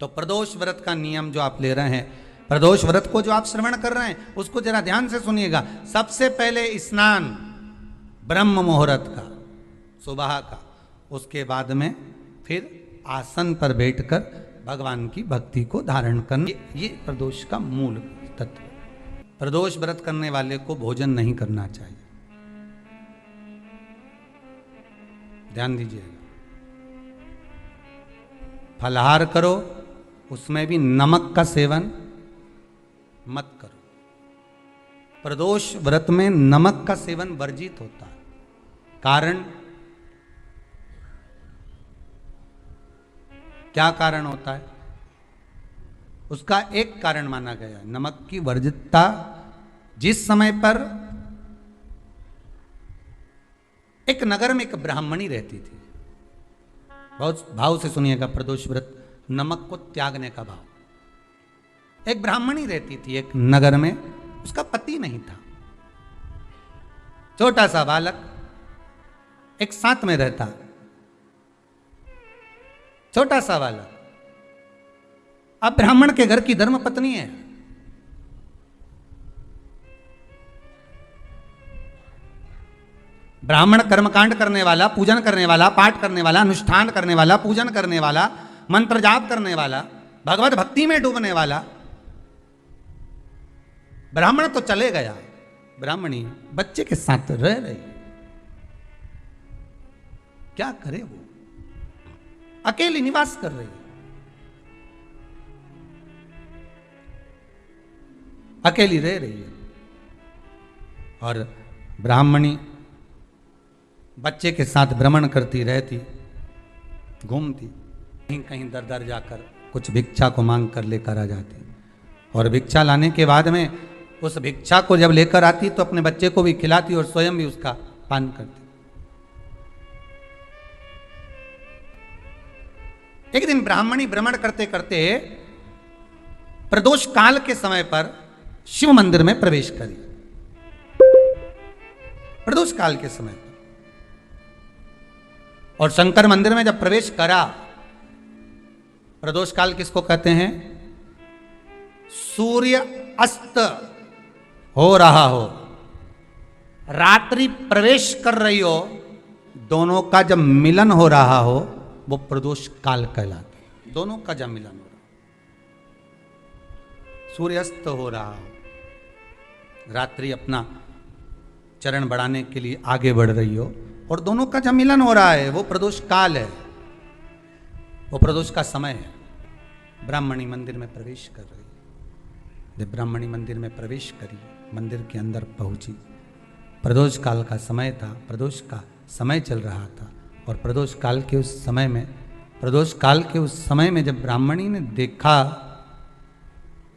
तो प्रदोष व्रत का नियम जो आप ले रहे हैं, प्रदोष व्रत को जो आप श्रवण कर रहे हैं उसको जरा ध्यान से सुनिएगा। सबसे पहले स्नान ब्रह्म मुहूर्त का, सुबह का, उसके बाद में फिर आसन पर बैठकर भगवान की भक्ति को धारण करना, ये प्रदोष का मूल तत्व। प्रदोष व्रत करने वाले को भोजन नहीं करना चाहिए, ध्यान दीजिएगा। फलाहार करो, उसमें भी नमक का सेवन मत करो। प्रदोष व्रत में नमक का सेवन वर्जित होता है। कारण क्या कारण होता है? उसका एक कारण माना गया है नमक की वर्जितता। जिस समय पर एक नगर में एक ब्राह्मणी रहती थी, बहुत भाव से सुनिएगा, प्रदोष व्रत नमक को त्यागने का भाव। एक ब्राह्मणी रहती थी एक नगर में, उसका पति नहीं था, छोटा सा बालक एक साथ में रहता, छोटा सा बालक। अब ब्राह्मण के घर की धर्म पत्नी है, ब्राह्मण कर्मकांड करने वाला, पूजन करने वाला, पाठ करने वाला, अनुष्ठान करने वाला, पूजन करने वाला, मंत्र जाप करने वाला, भगवत भक्ति में डूबने वाला। ब्राह्मण तो चले गया, ब्राह्मणी बच्चे के साथ रह रही, क्या करे? वो अकेली निवास कर रही है, अकेली रह रही है। और ब्राह्मणी बच्चे के साथ भ्रमण करती रहती, घूमती, कहीं कहीं दर दर जाकर कुछ भिक्षा को मांग कर लेकर आ जाती। और भिक्षा लाने के बाद में उस भिक्षा को जब लेकर आती तो अपने बच्चे को भी खिलाती और स्वयं भी उसका पान करती। एक दिन ब्राह्मणी भ्रमण करते करते प्रदोष काल के समय पर शिव मंदिर में प्रवेश करी। प्रदोष काल के समय पर, और शंकर मंदिर में जब प्रवेश करा, प्रदोष काल किसको कहते हैं? सूर्य अस्त हो रहा हो, रात्रि प्रवेश कर रही हो, दोनों का जब मिलन हो रहा हो वो प्रदोष काल कहलाता है। दोनों का जब मिलन हो रहा, सूर्यास्त हो रहा हो, रात्रि अपना चरण बढ़ाने के लिए आगे बढ़ रही हो, और दोनों का जब मिलन हो रहा है, वो प्रदोष काल है, वो प्रदोष का समय है। ब्राह्मणी मंदिर में प्रवेश कर रही, जब ब्राह्मणी मंदिर में प्रवेश करी, मंदिर के अंदर पहुंची, प्रदोष काल का समय था, प्रदोष का समय चल रहा था। और प्रदोष काल के उस समय में, प्रदोष काल के उस समय में जब ब्राह्मणी ने देखा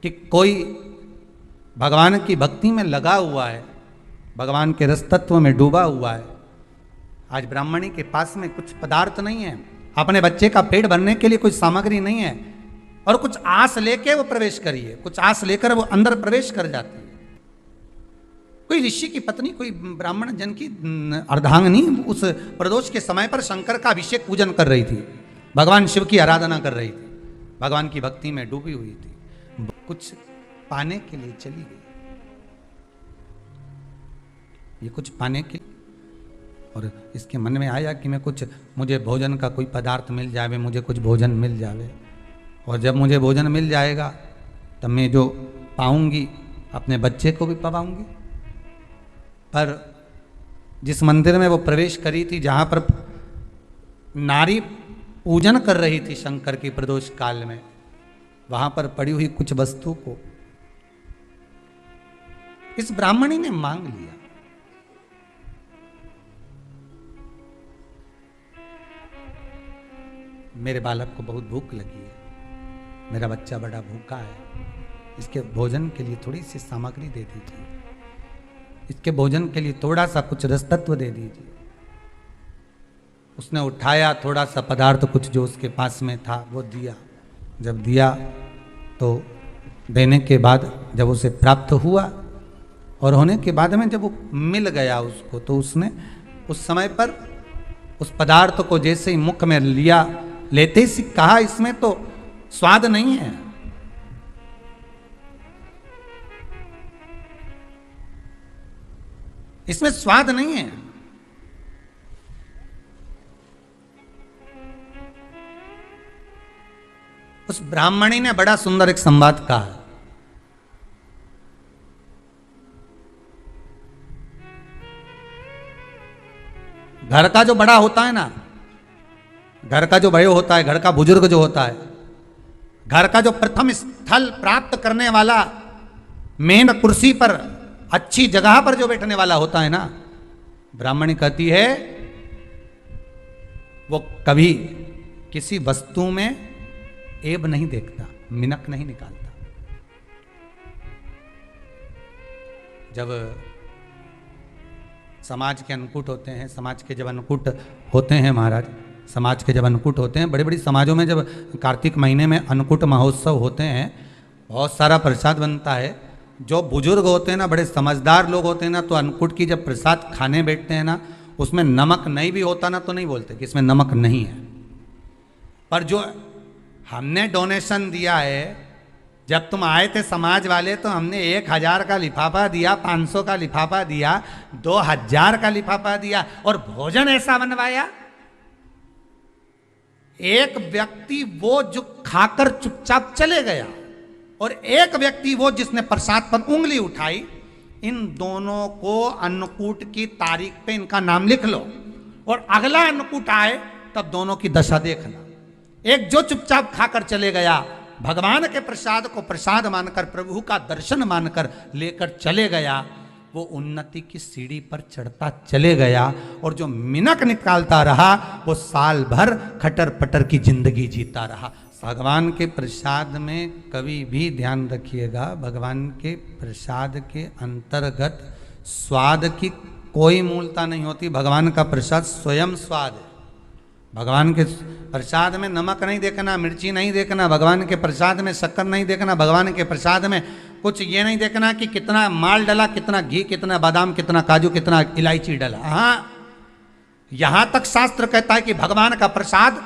कि कोई भगवान की भक्ति में लगा हुआ है, भगवान के रस तत्व में डूबा हुआ है। आज ब्राह्मणी के पास में कुछ पदार्थ नहीं है, अपने बच्चे का पेट भरने के लिए कोई सामग्री नहीं है, और कुछ आस लेके वो प्रवेश करिए, कुछ आस लेकर वो अंदर प्रवेश कर जाती है। कोई ऋषि की पत्नी, कोई ब्राह्मण जन की अर्धांगिनी उस प्रदोष के समय पर शंकर का अभिषेक पूजन कर रही थी, भगवान शिव की आराधना कर रही थी, भगवान की भक्ति में डूबी हुई थी, कुछ पाने के लिए चली गई। ये कुछ पाने के, और इसके मन में आया कि मैं कुछ, मुझे भोजन का कोई पदार्थ मिल जावे, मुझे कुछ भोजन मिल जावे, और जब मुझे भोजन मिल जाएगा तब मैं जो पाऊंगी अपने बच्चे को भी पाऊंगी। पर जिस मंदिर में वो प्रवेश करी थी, जहां पर नारी पूजन कर रही थी शंकर की प्रदोष काल में, वहां पर पड़ी हुई कुछ वस्तु को इस ब्राह्मणी ने मांग लिया। मेरे बालक को बहुत भूख लगी है, मेरा बच्चा बड़ा भूखा है, इसके भोजन के लिए थोड़ी सी सामग्री दे दीजिए, इसके भोजन के लिए थोड़ा सा कुछ रस तत्व दे दीजिए। उसने उठाया थोड़ा सा पदार्थ, कुछ जो उसके पास में था वो दिया। जब दिया तो देने के बाद जब उसे प्राप्त हुआ, और होने के बाद में जब वो मिल गया उसको, तो उसने उस समय पर उस पदार्थ को जैसे ही मुख में लिया, लेते ही कहा इसमें तो स्वाद नहीं है। इसमें स्वाद नहीं है। उस ब्राह्मणी ने बड़ा सुंदर एक संवाद कहा। घर का जो बड़ा होता है ना, घर का जो भयो होता है, घर का बुजुर्ग जो होता है, घर का जो प्रथम स्थल प्राप्त करने वाला, मेन कुर्सी पर, अच्छी जगह पर जो बैठने वाला होता है ना, ब्राह्मणी कहती है वो कभी किसी वस्तु में ऐब नहीं देखता, मिनक नहीं निकालता। जब समाज के अन्नकूट होते हैं, समाज के जब अन्नकूट होते हैं महाराज, समाज के जब अन्नकूट होते हैं, बड़ी बड़ी समाजों में जब कार्तिक महीने में अन्नकूट महोत्सव होते हैं, बहुत सारा प्रसाद बनता है। जो बुजुर्ग होते हैं ना, बड़े समझदार लोग होते हैं ना, तो अन्नकूट की जब प्रसाद खाने बैठते हैं ना, उसमें नमक नहीं भी होता ना, तो नहीं बोलते कि इसमें नमक नहीं है। पर जो हमने डोनेशन दिया है, जब तुम आए थे समाज वाले, तो हमने 1000 का लिफाफा दिया, 500 का लिफाफा दिया, 2000 का लिफाफा दिया, और भोजन ऐसा बनवाया। एक व्यक्ति वो जो खाकर चुपचाप चले गया, और एक व्यक्ति वो जिसने प्रसाद पर उंगली उठाई। इन दोनों को अन्नकूट की तारीख पे इनका नाम लिख लो, और अगला अन्नकूट आए तब दोनों की दशा देखना। एक जो चुपचाप खाकर चले गया, भगवान के प्रसाद को प्रसाद मानकर, प्रभु का दर्शन मानकर लेकर चले गया, वो उन्नति की सीढ़ी पर चढ़ता चले गया, और जो मिनक निकालता रहा वो साल भर खटर पटर की जिंदगी जीता रहा। भगवान के प्रसाद में कभी भी ध्यान रखिएगा, भगवान के प्रसाद के अंतर्गत स्वाद की कोई मूलता नहीं होती। भगवान का प्रसाद स्वयं स्वाद है। भगवान के प्रसाद में नमक नहीं देखना, मिर्ची नहीं देखना, भगवान के प्रसाद में शक्कर नहीं देखना, भगवान के प्रसाद में कुछ ये नहीं देखना कि कितना माल डला, कितना घी, कितना बादाम, कितना काजू, कितना इलायची डला। हाँ, यहां तक शास्त्र कहता है कि भगवान का प्रसाद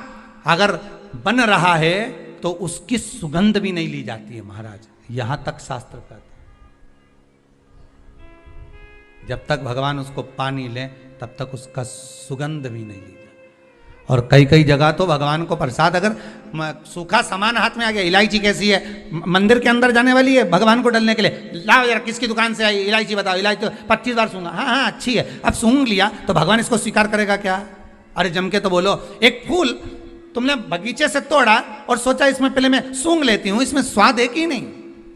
अगर बन रहा है तो उसकी सुगंध भी नहीं ली जाती है महाराज। यहां तक शास्त्र कहता है। जब तक भगवान उसको पानी ले तब तक उसका सुगंध भी नहीं ली जाती। और कई कई जगह तो भगवान को प्रसाद अगर सूखा सामान हाथ में आ गया, इलायची कैसी है, मंदिर के अंदर जाने वाली है भगवान को डलने के लिए, लाओ यार किसकी दुकान से आई इलायची बताओ, इलायची तो 25 बार सूंघा, हाँ हाँ अच्छी है, अब सूंघ लिया तो भगवान इसको स्वीकार करेगा क्या? अरे जम के तो बोलो। एक फूल तुमने बगीचे से तोड़ा और सोचा इसमें पहले मैं सूंघ लेती हूँ, इसमें स्वाद है कि नहीं,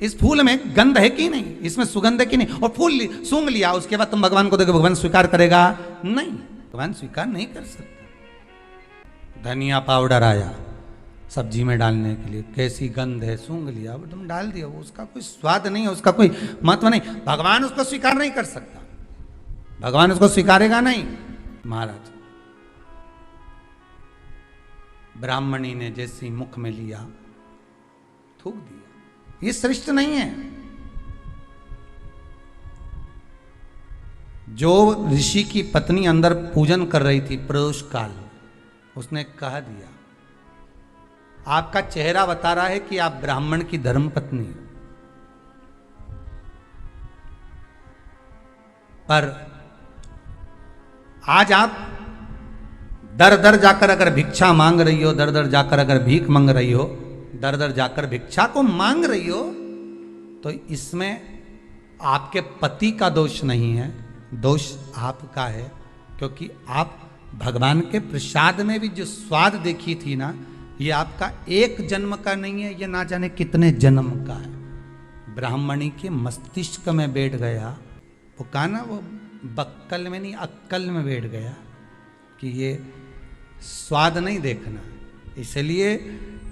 इस फूल में गंध है कि नहीं, इसमें सुगंध है कि नहीं, और फूल सूंघ लिया, उसके बाद तुम भगवान को देखो, भगवान स्वीकार करेगा? नहीं, भगवान स्वीकार नहीं कर सकता। धनिया पाउडर आया सब्जी में डालने के लिए, कैसी गंध है, सूंघ लिया, अब तुम डाल दिया, उसका कोई स्वाद नहीं है, उसका कोई महत्व नहीं, भगवान उसको स्वीकार नहीं कर सकता, भगवान उसको स्वीकारेगा नहीं। महाराज ब्राह्मणी ने जैसी मुख में लिया थूक दिया, ये श्रेष्ठ नहीं है। जो ऋषि की पत्नी अंदर पूजन कर रही थी प्रदोष काल, उसने कह दिया, आपका चेहरा बता रहा है कि आप ब्राह्मण की धर्म पत्नी हो, पर आज आप दर दर जाकर अगर भिक्षा मांग रही हो, दर दर जाकर अगर भीख मांग रही हो, दर दर जाकर भिक्षा को मांग रही हो, तो इसमें आपके पति का दोष नहीं है, दोष आपका है, क्योंकि आप भगवान के प्रसाद में भी जो स्वाद देखी थी ना, ये आपका एक जन्म का नहीं है, ये ना जाने कितने जन्म का है। ब्राह्मणी के मस्तिष्क में बैठ गया, वो कहा ना, वो बक्कल में नहीं अक्कल में बैठ गया कि ये स्वाद नहीं देखना। इसलिए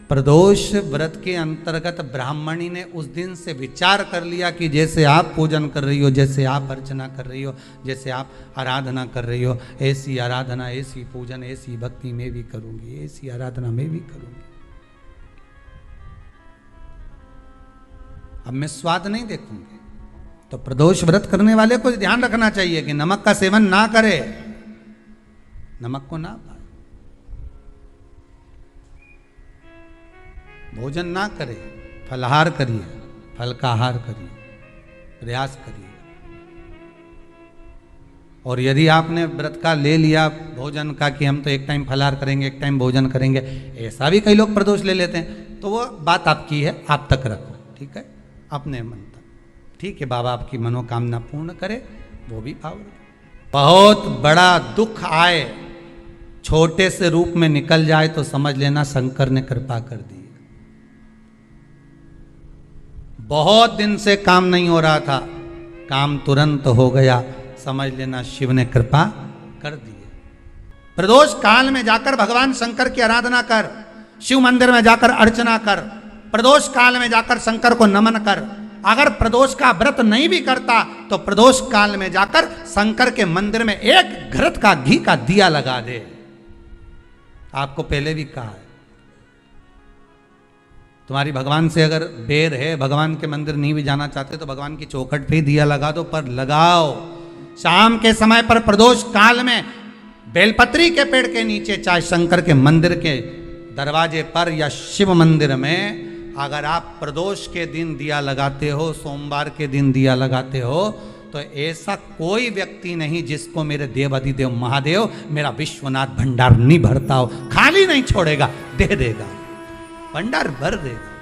प्रदोष व्रत के अंतर्गत ब्राह्मणी ने उस दिन से विचार कर लिया कि जैसे आप पूजन कर रही हो, जैसे आप अर्चना कर रही हो, जैसे आप आराधना कर रही हो, ऐसी आराधना, ऐसी पूजन, ऐसी भक्ति मैं भी करूंगी, ऐसी आराधना मैं भी करूंगी। अब मैं स्वाद नहीं देखूंगी। तो प्रदोष व्रत करने वाले को ध्यान रखना चाहिए कि नमक का सेवन ना करे, नमक को ना पाए। भोजन ना करें, फलाहार करिए, फल का आहार करिए, प्रयास करिए। और यदि आपने व्रत का ले लिया भोजन का कि हम तो एक टाइम फलाहार करेंगे, एक टाइम भोजन करेंगे, ऐसा भी कई लोग प्रदोष ले लेते हैं, तो वो बात आपकी है, आप तक रखो, ठीक है, अपने मन तक। ठीक है, बाबा आपकी मनोकामना पूर्ण करे, वो भी भाव रखे। बहुत बड़ा दुख आए, छोटे से रूप में निकल जाए तो समझ लेना शंकर ने कृपा कर दी। बहुत दिन से काम नहीं हो रहा था, काम तुरंत हो गया, समझ लेना शिव ने कृपा कर दी। प्रदोष काल में जाकर भगवान शंकर की आराधना कर, शिव मंदिर में जाकर अर्चना कर, प्रदोष काल में जाकर शंकर को नमन कर। अगर प्रदोष का व्रत नहीं भी करता तो प्रदोष काल में जाकर शंकर के मंदिर में एक घृत का घी का दिया लगा दे। आपको पहले भी कहा है, तुम्हारी भगवान से अगर बेर है, भगवान के मंदिर नहीं भी जाना चाहते तो भगवान की चौखट पे ही दिया लगा दो, पर लगाओ। शाम के समय पर प्रदोष काल में बेलपत्री के पेड़ के नीचे, चाहे शंकर के मंदिर के दरवाजे पर या शिव मंदिर में, अगर आप प्रदोष के दिन दिया लगाते हो, सोमवार के दिन दिया लगाते हो, तो ऐसा कोई व्यक्ति नहीं जिसको मेरे देव अधिदेव महादेव मेरा विश्वनाथ भंडार नहीं भरता हो, खाली नहीं छोड़ेगा, दे देगा, भंडार भर देगा।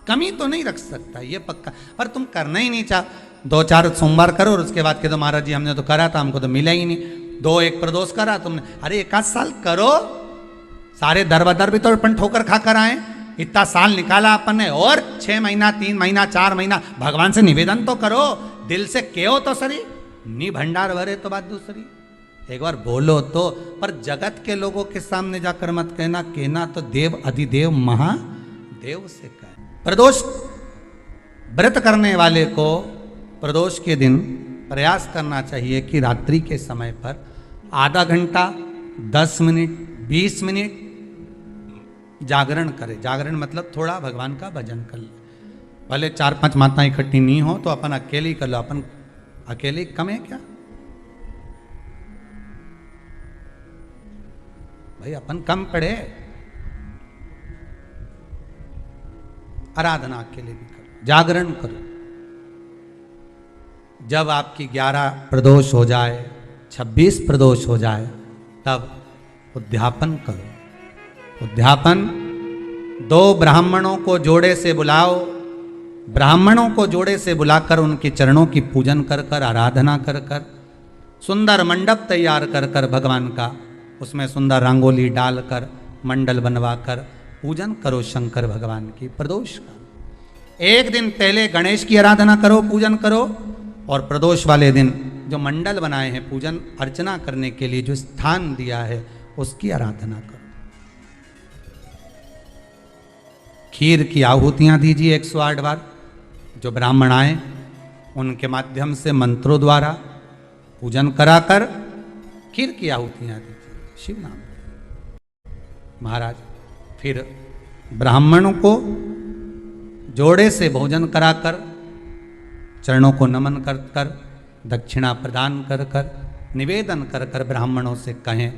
कमी तो नहीं रख सकता, ये पक्का। पर तुम करना ही नहीं चाह, 2-4 सोमवार करो और उसके बाद कह दो महाराज जी हमने तो करा था, हमको तो मिला ही नहीं। 2-1 प्रदोष करा तुमने, अरे 1 साल करो, सारे दर बदर भी तो अपन ठोकर खा कर आए, इतना साल निकाला अपन ने, और 6 महीना 3 महीना 4 महीना भगवान से निवेदन तो करो, दिल से कहो तो सरी, नी भंडार भरे तो बात दूसरी, एक बार बोलो तो। पर जगत के लोगों के सामने जाकर मत कहना, कहना तो देव अधिदेव महादेव से कह। प्रदोष व्रत करने वाले को प्रदोष के दिन प्रयास करना चाहिए कि रात्रि के समय पर आधा घंटा, 10 मिनट, 20 मिनट जागरण करे। जागरण मतलब थोड़ा भगवान का भजन कर ले। भले 4-5 माताएं इकट्ठी नहीं हो तो अपन अकेले ही कर लो, अपन अकेले कम है क्या भाई, अपन कम पड़े, आराधना अकेले भी करो, जागरण करो। जब आपकी 11 प्रदोष हो जाए, 26 प्रदोष हो जाए, तब उद्यापन करो। उद्यापन 2 ब्राह्मणों को जोड़े से बुलाओ, ब्राह्मणों को जोड़े से बुलाकर उनके चरणों की पूजन कर कर, आराधना कर कर, सुंदर मंडप तैयार कर कर भगवान का, उसमें सुंदर रंगोली डालकर, मंडल बनवाकर पूजन करो शंकर भगवान की प्रदोष का। एक दिन पहले गणेश की आराधना करो, पूजन करो, और प्रदोष वाले दिन जो मंडल बनाए हैं पूजन अर्चना करने के लिए, जो स्थान दिया है उसकी आराधना करो। खीर की आहुतियां दीजिए 108 बार, जो ब्राह्मण आए उनके माध्यम से मंत्रों द्वारा पूजन कराकर खीर की आहुतियां दीजिए शिव नाम। महाराज फिर ब्राह्मणों को जोड़े से भोजन कराकर, चरणों को नमन कर कर, दक्षिणा प्रदान कर कर, निवेदन कर कर ब्राह्मणों से कहें,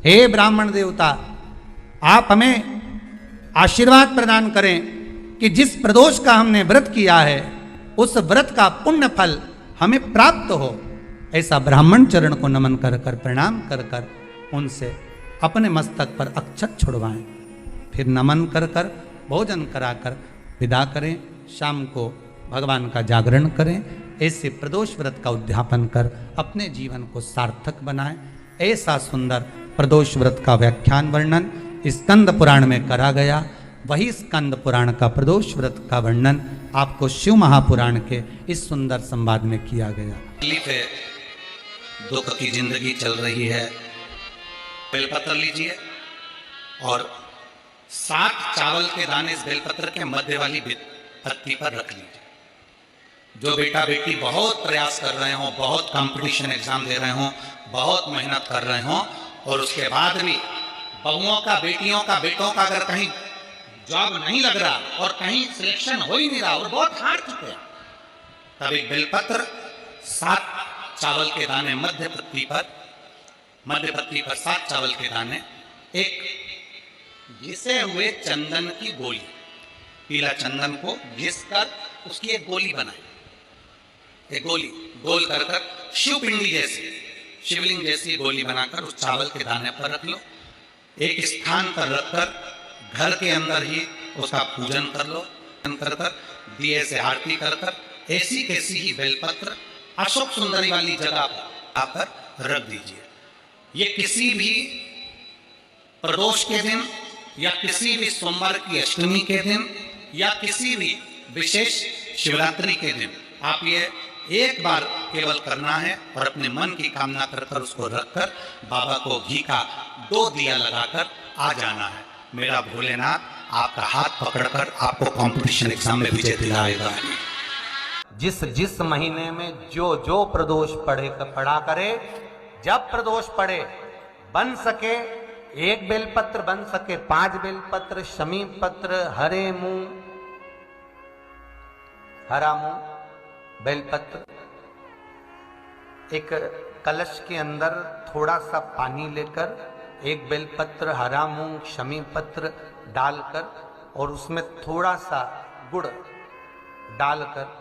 हे ब्राह्मण देवता, आप हमें आशीर्वाद प्रदान करें कि जिस प्रदोष का हमने व्रत किया है उस व्रत का पुण्य फल हमें प्राप्त हो। ऐसा ब्राह्मण चरण को नमन कर कर, प्रणाम कर कर उनसे अपने मस्तक पर अक्षत छुड़वाएं, फिर नमन कर कर, भोजन कराकर विदा करें। शाम को भगवान का जागरण करें। ऐसे प्रदोष व्रत का उद्यापन कर अपने जीवन को सार्थक बनाएं। ऐसा सुंदर प्रदोष व्रत का व्याख्यान वर्णन स्कंद पुराण में करा गया। वही स्कंद पुराण का प्रदोष व्रत का वर्णन आपको शिव महापुराण के इस सुंदर संवाद में किया गया। दुख की जिंदगी चल रही है, बेलपत्र लीजिए और 7 चावल के दाने इस बेलपत्र के मध्य वाली पत्ती पर रख लीजिए। जो बेटा बेटी बहुत प्रयास कर रहे हो, बहुत कंपटीशन एग्जाम दे रहे हो, बहुत मेहनत कर रहे हो, और उसके बाद भी बहुओं का, बेटियों का, बेटों का अगर कहीं जॉब नहीं लग रहा और कहीं सिलेक्शन हो ही नहीं रहा और बहुत हार चुके हैं, तब एक बेलपत्र 7 चावल के दाने मध्य पत्ती पर 7 चावल के दाने एक घिसे हुए चंदन की गोली, पीला चंदन को घिस कर उसकी एक गोली बनाई, एक गोली गोल कर कर शिवपिंडी जैसी, शिवलिंग जैसी गोली बनाकर उस चावल के दाने पर रख लो, एक स्थान पर रखकर घर के अंदर ही उसका पूजन कर लो, कर कर दिए से आरती कर कर ऐसी कैसी ही बेलपत्र अशोक सुंदरी वाली जगह पर आकर रख दीजिए। ये किसी भी प्रदोष के दिन या किसी भी सोमवार की अष्टमी के दिन या किसी भी विशेष शिवरात्रि के दिन आप ये एक बार केवल करना है और अपने मन की कामना कर कर उसको रखकर बाबा को घी का 2 दिया लगाकर आ जाना है। मेरा भोलेनाथ आपका हाथ पकड़कर आपको कंपटीशन एग्जाम में विजय दिलाएगा। जिस जिस महीने में जो जो प्रदोष पड़ा करे, जब प्रदोष पड़े बन सके 1 बेलपत्र, बन सके 5 बेलपत्र, शमी पत्र, हरे मूंग, हरा मूंग, बेलपत्र, एक कलश के अंदर थोड़ा सा पानी लेकर 1 बेलपत्र, हरा मूंग, शमी पत्र डालकर और उसमें थोड़ा सा गुड़ डालकर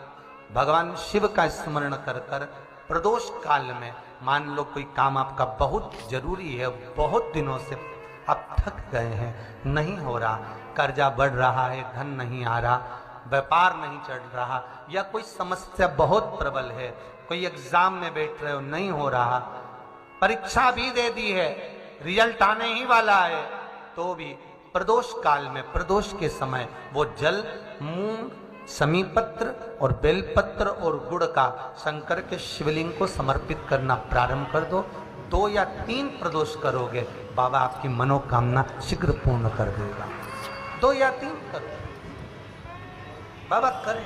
भगवान शिव का स्मरण कर कर प्रदोष काल में, मान लो कोई काम आपका बहुत जरूरी है, बहुत दिनों से आप थक गए हैं, नहीं हो रहा, कर्जा बढ़ रहा है, धन नहीं आ रहा, व्यापार नहीं चढ़ रहा, या कोई समस्या बहुत प्रबल है, कोई एग्जाम में बैठ रहे हो नहीं हो रहा, परीक्षा भी दे दी है, रिजल्ट आने ही वाला है, तो भी प्रदोष काल में, प्रदोष के समय वो जल मूंग, शमी पत्र और बेलपत्र और गुड़ का शंकर के शिवलिंग को समर्पित करना प्रारंभ कर दो। 2 या 3 प्रदोष करोगे, बाबा आपकी मनोकामना शीघ्र पूर्ण कर देगा। 2 या 3 करो, बाबा करें।